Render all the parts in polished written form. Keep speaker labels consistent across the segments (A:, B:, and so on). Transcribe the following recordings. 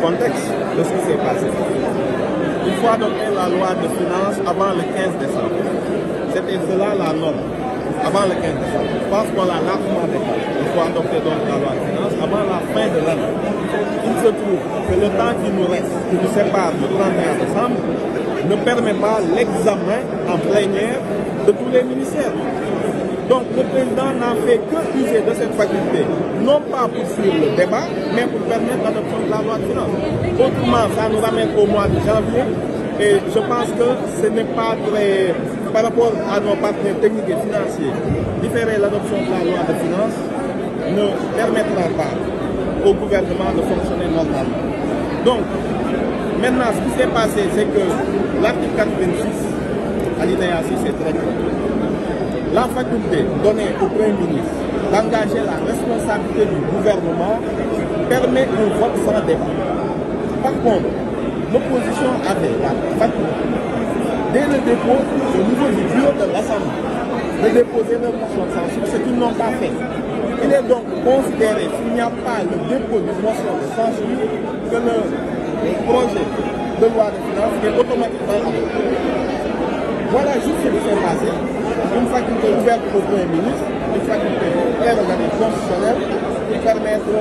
A: contexte de ce qui s'est passé. Il faut adopter la loi de finances avant le 15 décembre. C'était cela la norme, avant le 15 décembre. Je pense qu'on l'a largement dépassé. Il faut adopter donc la loi de finances avant la fin de l'année. Il se trouve que le temps qui nous reste, qui nous sépare du 31 décembre, ne permet pas l'examen en plénière de tous les ministères. Donc le président n'a fait que user de cette faculté, non pas pour suivre le débat, mais pour permettre l'adoption de la loi de finances. Autrement, ça nous ramène au mois de janvier, et je pense que ce n'est pas très, par rapport à nos partenaires techniques et financiers, différer l'adoption de la loi de finances ne permettra pas au gouvernement de fonctionner normalement. Donc, maintenant, ce qui s'est passé, c'est que l'article 86, alinéa 6, est très clair. La faculté donnée au Premier ministre d'engager la responsabilité du gouvernement permet un vote sans débat. Par contre, l'opposition avait la faculté, dès le dépôt au niveau du bureau de l'Assemblée, de déposer leur motion de censure, ce qu'ils n'ont pas fait. Il est donc considéré, s'il n'y a pas le dépôt d'une motion de censure, que le projet de loi de finances est automatiquement adopté. Voilà juste ce qui s'est passé. Une faculté ouverte au Premier ministre, une faculté prérogative constitutionnelle pour permettre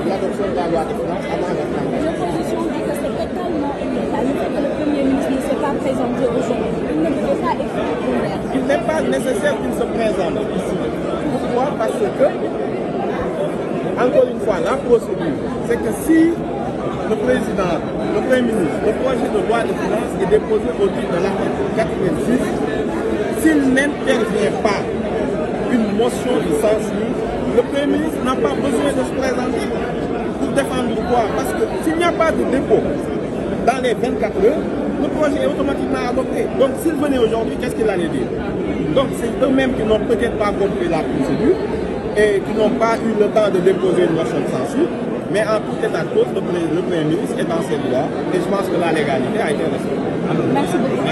A: l'adoption de la loi de finances avant la fin.
B: L'opposition dit que c'est totalement illégal. Le fait que le Premier ministre ne s'est pas présenté aujourd'hui, il ne pouvait pas expliquer.
A: Il n'est pas nécessaire qu'il se présente ici. Pourquoi? Parce que, encore une fois, la procédure, c'est que si le président, le Premier ministre, le projet de loi de finances est déposé au titre de l'article 86, s'il n'intervient pas une motion de censure, le Premier ministre n'a pas besoin de se présenter pour défendre quoi? Parce que s'il n'y a pas de dépôt dans les 24 heures, le projet est automatiquement adopté. Donc s'il venait aujourd'hui, qu'est-ce qu'il allait dire? Donc c'est eux-mêmes qui n'ont peut-être pas compris la procédure et qui n'ont pas eu le temps de déposer une motion de censure. Mais en tout état de cause, le Premier ministre est dans ses droits et je pense que la légalité a été respectée.
B: Merci beaucoup.